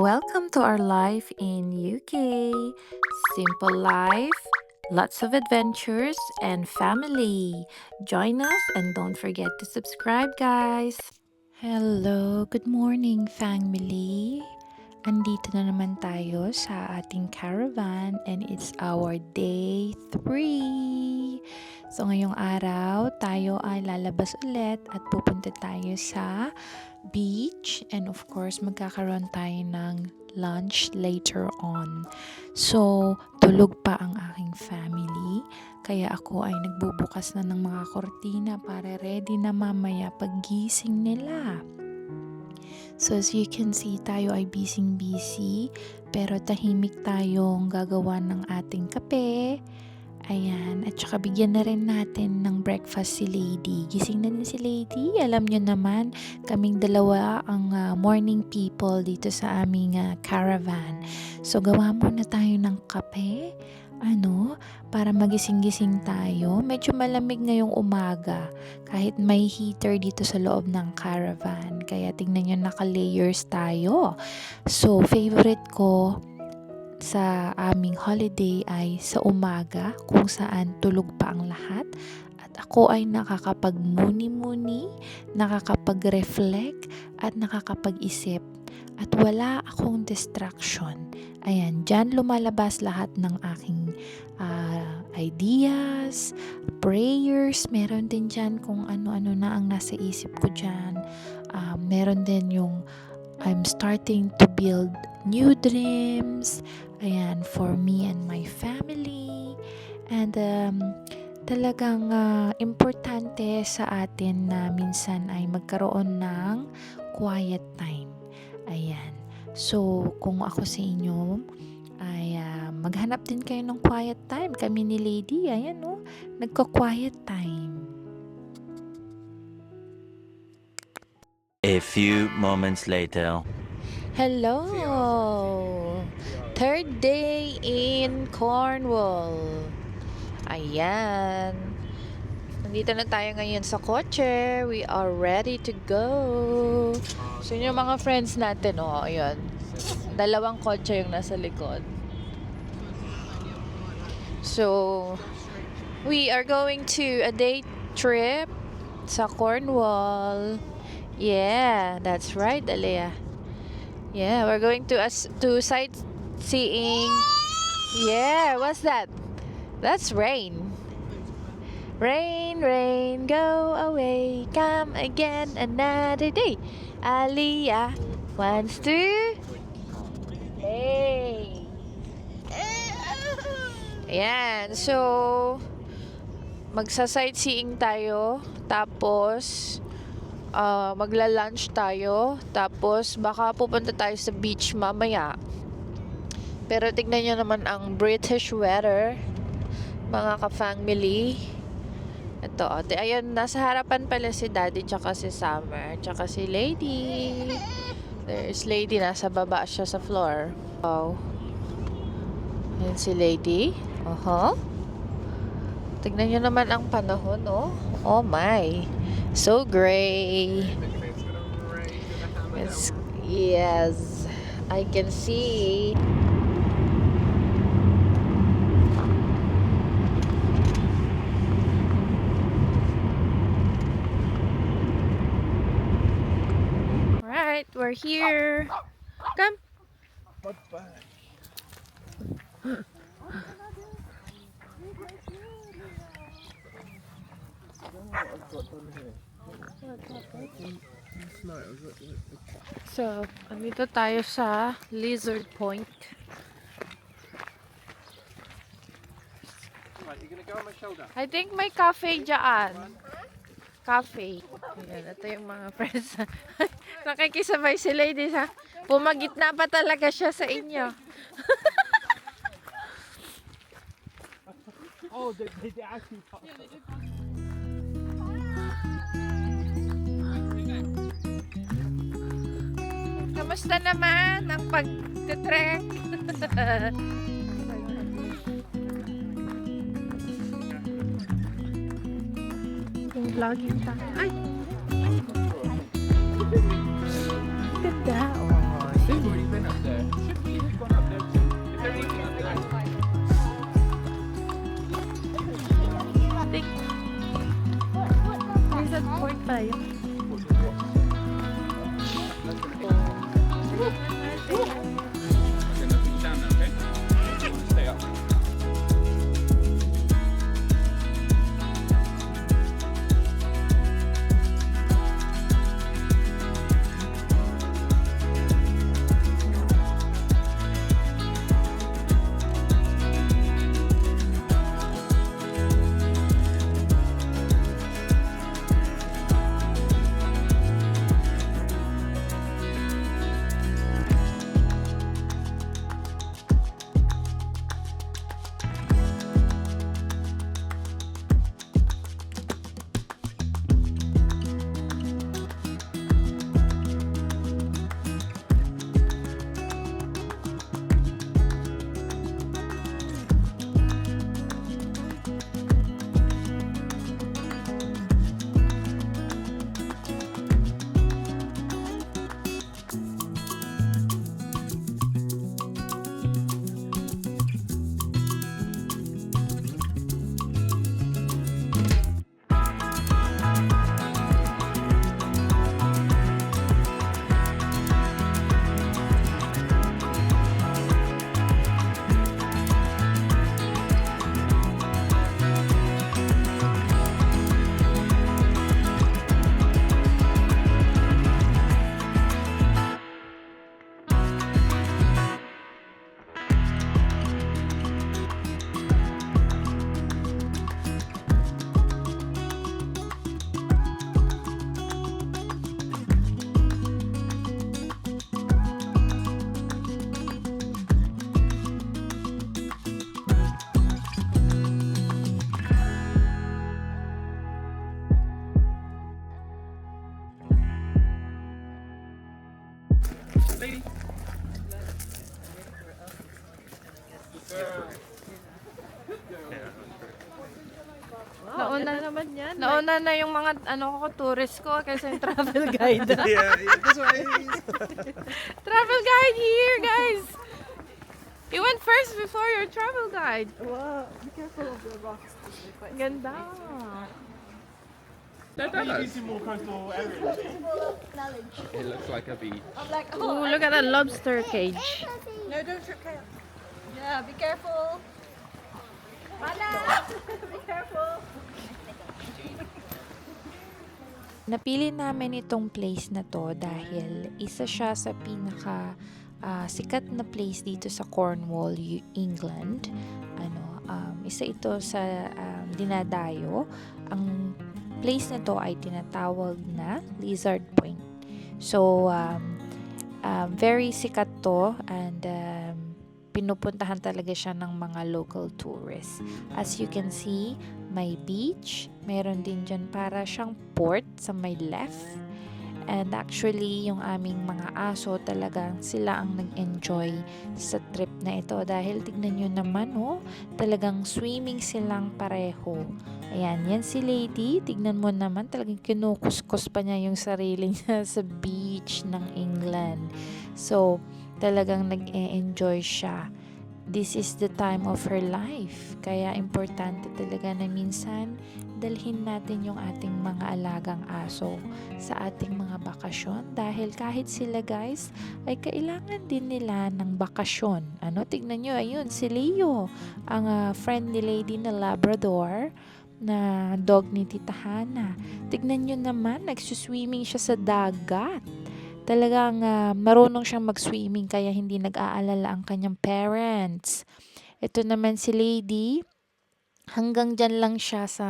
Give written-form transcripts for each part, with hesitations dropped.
Welcome to our life in UK. Simple life, lots of adventures, and family. Join us and don't forget to subscribe, guys. Hello, good morning, family. Andito na naman tayo sa ating caravan and it's our day 3. So ngayong araw, tayo ay lalabas ulit at pupunta tayo sa beach and of course magkakaroon tayo ng lunch later on. So tulog pa ang aking family kaya ako ay nagbubukas na ng mga kortina para ready na mamaya paggising nila. So as you can see, tayo ay busy pero tahimik tayong gagawa ng ating kape. Ayan, at saka bigyan na rin natin ng breakfast si Lady. Gising na din si Lady. Alam nyo naman, kaming dalawa ang morning people dito sa aming caravan. So gawa muna tayo ng kape. Para magising-gising tayo. Medyo malamig ngayong umaga kahit may heater dito sa loob ng caravan. Kaya tingnan nyo, naka-layers tayo. So, favorite ko sa aming holiday ay sa umaga kung saan tulog pa ang lahat. At ako ay nakakapag-muni-muni, nakakapag-reflect at nakakapag-isip. At wala akong distraction. Ayan, dyan lumalabas lahat ng aking ideas, prayers. Meron din dyan kung ano-ano na ang nasa isip ko dyan. Meron din yung I'm starting to build new dreams. Ayan, for me and my family. And talagang importante sa atin na minsan ay magkaroon ng quiet time. Ayan. So, kung ako sa inyo, ay maghanap din kayo ng quiet time. Kami ni Lady, ayan nagko-quiet time. A few moments later. Hello! Third day in Cornwall. Ayan. Nandito na tayo ngayon sa kotse. We are ready to go. So, yung mga friends natin, ayun. Dalawang kotse yung nasa likod. So, we are going to a day trip sa Cornwall. Yeah, that's right, Alea. Yeah, we're going to sightseeing. Yeah, what's that? That's rain. Rain, rain, go away, come again another day. Aliyah wants to play. Ayan, so magsa-sightseeing tayo, tapos magla-lunch tayo, tapos baka pupunta tayo sa beach mamaya. Pero tignan nyo naman ang British weather, mga ka-family. Ito, ayun, nasa harapan pala si Daddy, tsaka si Summer, tsaka si Lady. There's Lady, nasa baba siya sa floor. Oh. Ayan si Lady. Tignan nyo naman ang panahon, Oh my. So gray. Yes, I can see. Alright, we're here. Come. So, andito tayo sa Lizard Point. I think may cafe dyan. Cafe. Ayan, ito yung mga friends. Nakikisabay si Lady ha. Pumagitna pa talaga siya sa inyo. Oh, they actually talk. Kamusta naman ang pag-trek? Yung vlogging tayo. Ay! Ganda, They've already been up there. tayo. Stay up. Lady. Nauna naman yan. Nauna na yung mga tourist ko kaysa yung travel guide. Yeah, that's why. Travel guide here, guys! You went first before your travel guide. Wow, be careful of the rocks. Ganda. That more coastal area. Knowledge. It looks like a beach. I'm like, Ooh, look at that lobster cage. no, don't trip. Yeah, be careful. Anna, be careful. Napili namin itong place na to dahil isa siya sa pinaka sikat na place dito sa Cornwall, England. Isa ito sa dinadayo. Ang place na to ay tinatawag na Lizard Point. So, very sikat to and pinupuntahan talaga siya ng mga local tourists. As you can see, may beach. Meron din dyan para siyang port sa may left. And actually, yung aming mga aso talagang sila ang nag-enjoy sa trip na ito. Dahil tignan nyo naman, talagang swimming silang pareho. Ayan, yan si Lady. Tignan mo naman, talagang kinukuskus pa niya yung sarili niya sa beach ng England. So, talagang nag-enjoy siya. This is the time of her life. Kaya importante talaga na minsan dalhin natin yung ating mga alagang aso sa ating mga bakasyon. Dahil kahit sila guys, ay kailangan din nila ng bakasyon. Tignan nyo, ayun, si Leo, ang friend ni Lady na Labrador, na dog ni Tita Hana. Tignan nyo naman, nagsuswimming siya sa dagat. Talagang marunong siyang mag-swimming kaya hindi nag-aalala ang kanyang parents. Ito naman si Lady, hanggang dyan lang siya sa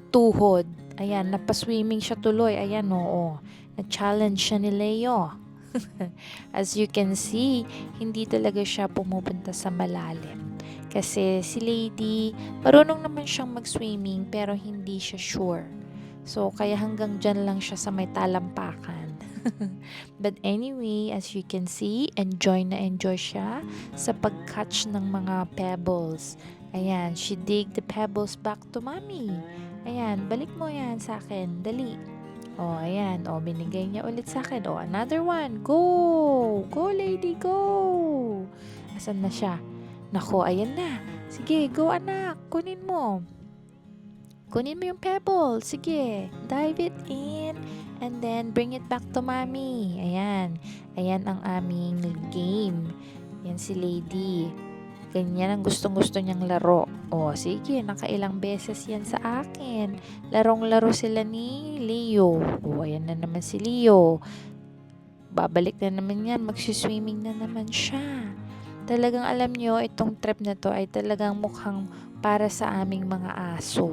tuhod. Ayan, napaswimming siya tuloy. Ayan, oo. Na-challenge siya ni Leo. As you can see, hindi talaga siya pumupunta sa malalim. Kasi si Lady, marunong naman siyang mag-swimming pero hindi siya sure. So, kaya hanggang dyan lang siya sa may talampakan. But anyway, as you can see, enjoy siya sa pag-catch ng mga pebbles. Ayan, she dig the pebbles back to mommy. Ayan, balik mo yan sa akin. Dali. Ayan. Binigay niya ulit sa akin. Another one. Go! Go, Lady, go! Asan na siya? Nako, ayan na. Sige, go anak. Kunin mo. Kunin mo yung pebble. Sige. Dive it in. And then, bring it back to mommy. Ayan. Ayan ang aming game. Yan si Lady. Ganyan ang gustong-gusto niyang laro. O, sige. Nakailang beses yan sa akin. Larong-laro sila ni Leo. O, ayan na naman si Leo. Babalik na naman yan. Magsiswimming na naman siya. Talagang alam nyo, itong trip na to ay talagang mukhang para sa aming mga aso.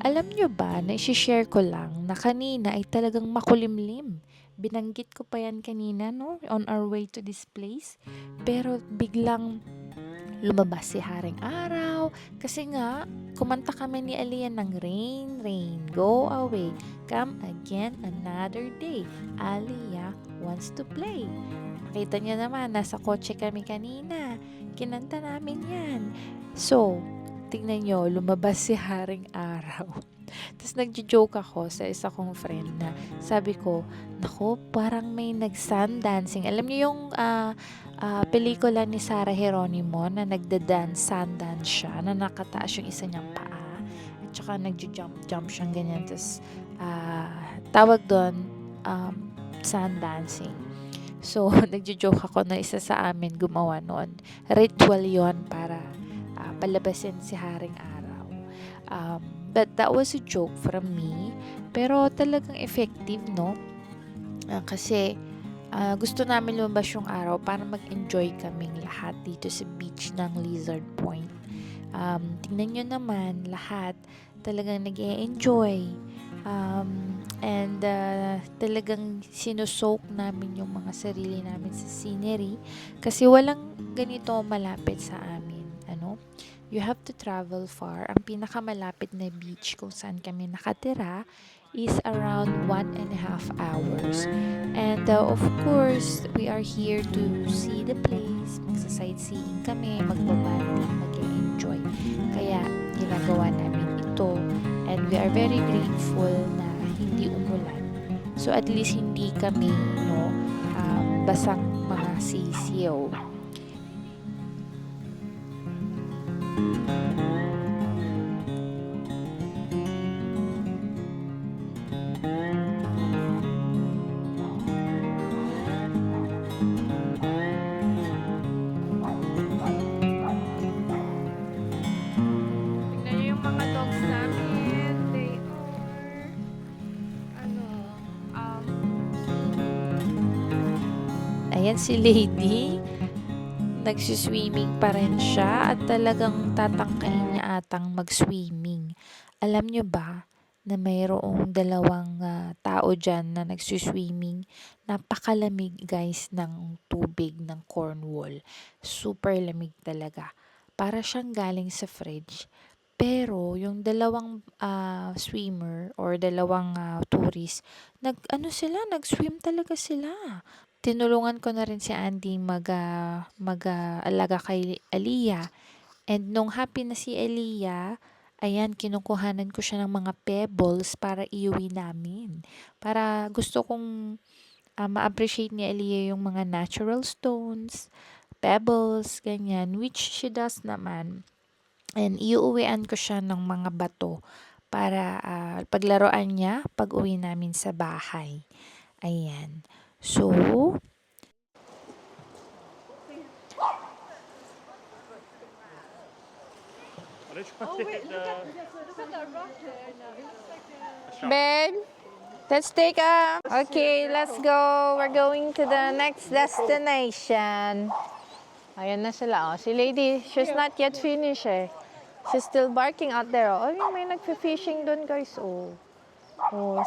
Alam nyo ba, na i-share ko lang na kanina ay talagang makulimlim. Binanggit ko pa yan kanina, no? On our way to this place. Pero biglang lumabas si Haring Araw. Kasi nga, kumanta kami ni Aliyah ng Rain, Rain, Go Away. Come again another day. Aliyah wants to play. Nakita niyo naman, nasa kotse kami kanina. Kinanta namin yan. So, tingnan nyo, lumabas si Haring Araw. Tapos nagjo-joke ako sa isa kong friend na sabi ko, nako, parang may nag-sun dancing. Alam niyo yung pelikula ni Sarah Geronimo na nagda-dance, sun dance siya, na nakataas yung isa niyang paa. At saka nagjo-jump siyang ganyan. Tapos tawag doon, sun dancing. So, nagjo-joke ako na isa sa amin gumawa noon. Ritual yon para palabasin si Haring Araw. But that was a joke from me. Pero talagang effective, no? Kasi gusto namin lumabas yung araw para mag-enjoy kaming lahat dito sa beach ng Lizard Point. Tingnan nyo naman, lahat talagang nag-e-enjoy. And talagang sinusoak namin yung mga sarili namin sa scenery. Kasi walang ganito malapit sa amin. You have to travel far. Ang pinakamalapit na beach kung saan kami nakatira is around 1.5 hours. And of course, we are here to see the place. Magsa-sightseeing kami, magbabanding, mag-enjoy. Kaya ginagawa namin ito. And we are very grateful na hindi umulan. So at least hindi kami basang mga sisiyo. Ayan si Lady. Nagsiswimming pa rin siya at talagang tatangkain niya atang mag-swimming. Alam nyo ba na mayroong dalawang tao dyan na nagsiswimming? Napakalamig guys ng tubig ng Cornwall. Super lamig talaga. Para siyang galing sa fridge. Pero yung dalawang swimmer or dalawang tourist, nag-swim talaga sila. Tinulungan ko na rin si Andy mag-alaga kay Aliyah. And nung happy na si Aliyah, ayan, kinukuhanan ko siya ng mga pebbles para iuwi namin. Para gusto kong ma-appreciate ni Aliyah yung mga natural stones, pebbles, ganyan, which she does naman. And iuwian ko siya ng mga bato para paglaruan niya pag uwi namin sa bahay. Ayan. So, Babe, let's take a... Okay, let's go. We're going to the next destination. Ayan na sila. Oh. Si Lady, she's not yet finished eh. She's still barking out there. Oh, may nagfi-fishing doon guys. Oh,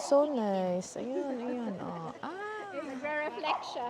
so nice. Ayun. Oh. Nagre-reflect siya.